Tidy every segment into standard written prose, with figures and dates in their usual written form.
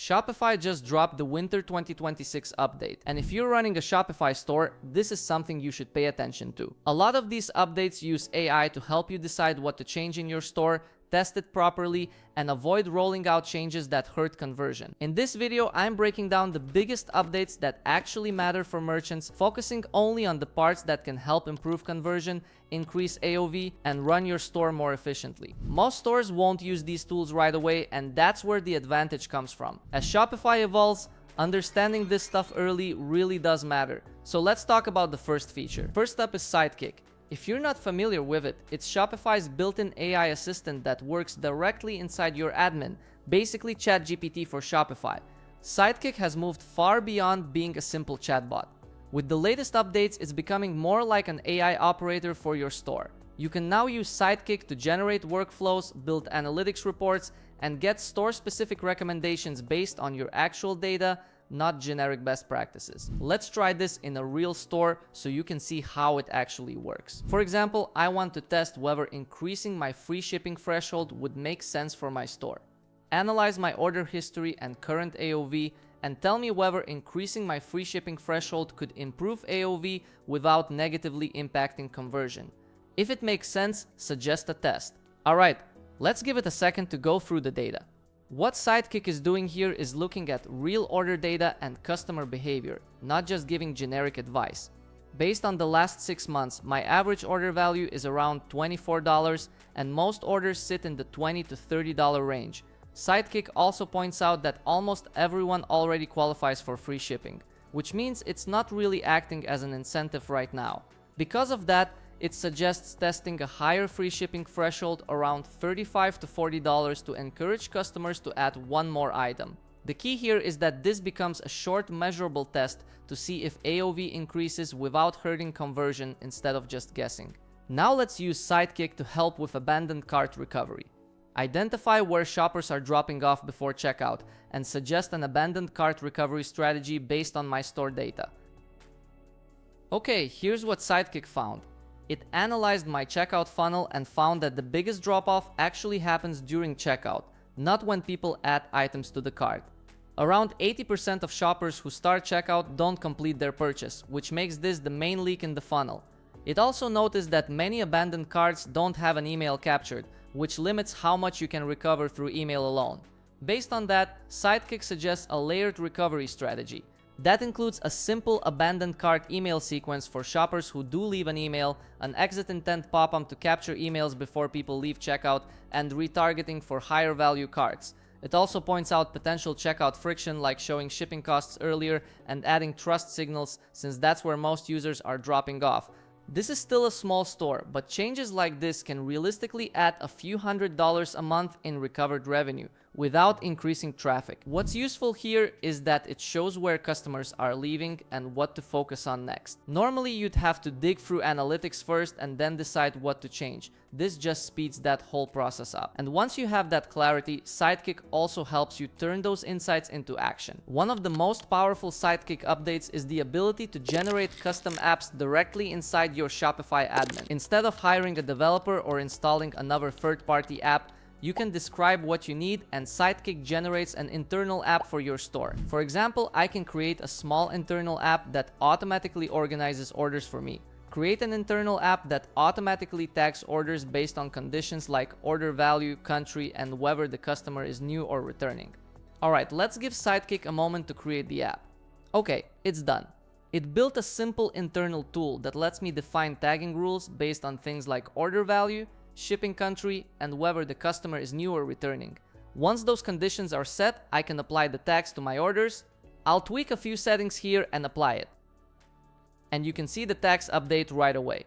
Shopify just dropped the Winter 2026 update, and if you're running a Shopify store, this is something you should pay attention to. A lot of these updates use AI to help you decide what to change in your store, test it properly, and avoid rolling out changes that hurt conversion. In this video, I'm breaking down the biggest updates that actually matter for merchants, focusing only on the parts that can help improve conversion, increase AOV, and run your store more efficiently. Most stores won't use these tools right away, and that's where the advantage comes from. As Shopify evolves, understanding this stuff early really does matter. So let's talk about the first feature. First up is Sidekick. If you're not familiar with it, it's Shopify's built-in AI assistant that works directly inside your admin, basically ChatGPT for Shopify. Sidekick has moved far beyond being a simple chatbot. With the latest updates, it's becoming more like an AI operator for your store. You can now use Sidekick to generate workflows, build analytics reports, and get store-specific recommendations based on your actual data, not generic best practices. Let's try this in a real store so you can see how it actually works. For example, I want to test whether increasing my free shipping threshold would make sense for my store. Analyze my order history and current AOV and tell me whether increasing my free shipping threshold could improve AOV without negatively impacting conversion. If it makes sense, suggest a test. Alright, let's give it a second to go through the data. What Sidekick is doing here is looking at real order data and customer behavior, not just giving generic advice. Based on the last 6 months, my average order value is around $24, and most orders sit in the $20 to $30 range. Sidekick also points out that almost everyone already qualifies for free shipping, which means it's not really acting as an incentive right now. Because of that, it suggests testing a higher free shipping threshold around $35 to $40 to encourage customers to add one more item. The key here is that this becomes a short, measurable test to see if AOV increases without hurting conversion instead of just guessing. Now let's use Sidekick to help with abandoned cart recovery. Identify where shoppers are dropping off before checkout and suggest an abandoned cart recovery strategy based on my store data. Okay, here's what Sidekick found. It analyzed my checkout funnel and found that the biggest drop-off actually happens during checkout, not when people add items to the cart. Around 80% of shoppers who start checkout don't complete their purchase, which makes this the main leak in the funnel. It also noticed that many abandoned carts don't have an email captured, which limits how much you can recover through email alone. Based on that, Sidekick suggests a layered recovery strategy. That includes a simple abandoned cart email sequence for shoppers who do leave an email, an exit intent pop-up to capture emails before people leave checkout, and retargeting for higher value carts. It also points out potential checkout friction like showing shipping costs earlier and adding trust signals since that's where most users are dropping off. This is still a small store, but changes like this can realistically add a few $100s a month in recovered revenue without increasing traffic. What's useful here is that it shows where customers are leaving and what to focus on next. Normally, you'd have to dig through analytics first and then decide what to change. This just speeds that whole process up. And once you have that clarity, Sidekick also helps you turn those insights into action. One of the most powerful Sidekick updates is the ability to generate custom apps directly inside your Shopify admin. Instead of hiring a developer or installing another third-party app, you can describe what you need and Sidekick generates an internal app for your store. For example, I can create a small internal app that automatically organizes orders for me. Create an internal app that automatically tags orders based on conditions like order value, country, and whether the customer is new or returning. Alright, let's give Sidekick a moment to create the app. Okay, it's done. It built a simple internal tool that lets me define tagging rules based on things like order value, shipping country, and whether the customer is new or returning. Once those conditions are set, I can apply the tags to my orders. I'll tweak a few settings here and apply it. And you can see the tags update right away.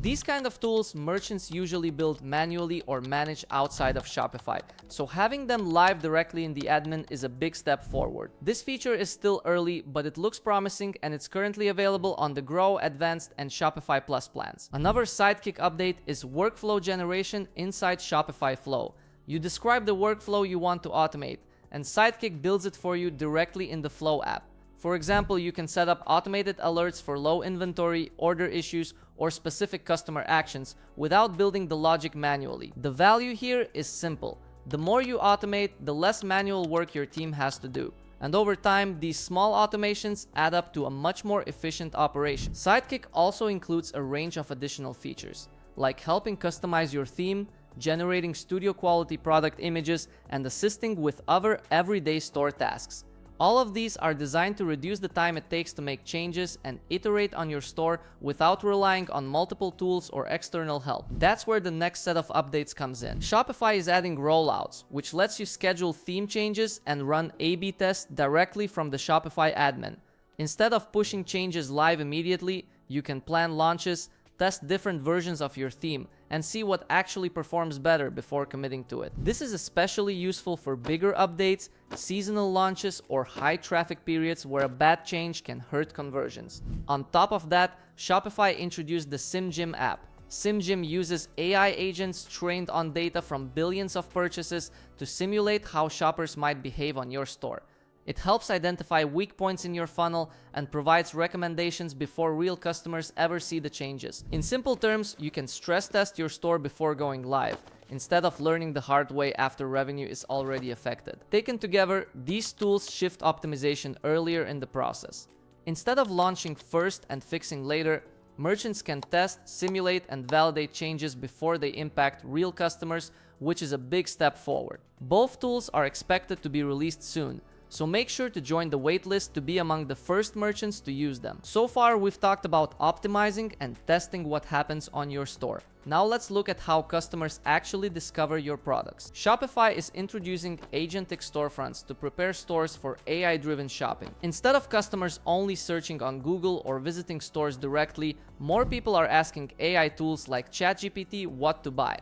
These kind of tools merchants usually build manually or manage outside of Shopify, so having them live directly in the admin is a big step forward. This feature is still early, but it looks promising and it's currently available on the Grow, Advanced, and Shopify Plus plans. Another Sidekick update is workflow generation inside Shopify Flow. You describe the workflow you want to automate, and Sidekick builds it for you directly in the Flow app. For example, you can set up automated alerts for low inventory, order issues, or specific customer actions without building the logic manually. The value here is simple. The more you automate, the less manual work your team has to do. And over time, these small automations add up to a much more efficient operation. Sidekick also includes a range of additional features, like helping customize your theme, generating studio quality product images, and assisting with other everyday store tasks. All of these are designed to reduce the time it takes to make changes and iterate on your store without relying on multiple tools or external help. That's where the next set of updates comes in. Shopify is adding Rollouts, which lets you schedule theme changes and run A/B tests directly from the Shopify admin. Instead of pushing changes live immediately, you can plan launches, test different versions of your theme, and see what actually performs better before committing to it. This is especially useful for bigger updates, seasonal launches, or high traffic periods where a bad change can hurt conversions. On top of that, Shopify introduced the SimGym app. SimGym uses AI agents trained on data from billions of purchases to simulate how shoppers might behave on your store. It helps identify weak points in your funnel and provides recommendations before real customers ever see the changes. In simple terms, you can stress test your store before going live, instead of learning the hard way after revenue is already affected. Taken together, these tools shift optimization earlier in the process. Instead of launching first and fixing later, merchants can test, simulate, and validate changes before they impact real customers, which is a big step forward. Both tools are expected to be released soon, so make sure to join the waitlist to be among the first merchants to use them. So far, we've talked about optimizing and testing what happens on your store. Now let's look at how customers actually discover your products. Shopify is introducing Agentic Storefronts to prepare stores for AI-driven shopping. Instead of customers only searching on Google or visiting stores directly, more people are asking AI tools like ChatGPT what to buy.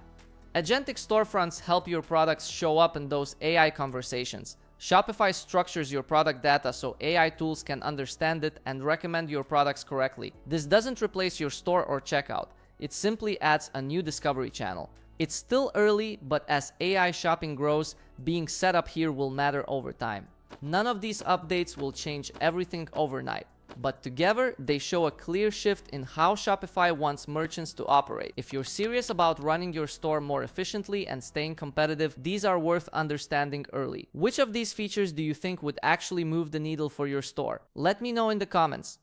Agentic Storefronts help your products show up in those AI conversations. Shopify structures your product data so AI tools can understand it and recommend your products correctly. This doesn't replace your store or checkout. It simply adds a new discovery channel. It's still early, but as AI shopping grows, being set up here will matter over time. None of these updates will change everything overnight, but together they show a clear shift in how Shopify wants merchants to operate. If you're serious about running your store more efficiently and staying competitive, these are worth understanding early. Which of these features do you think would actually move the needle for your store? Let me know in the comments.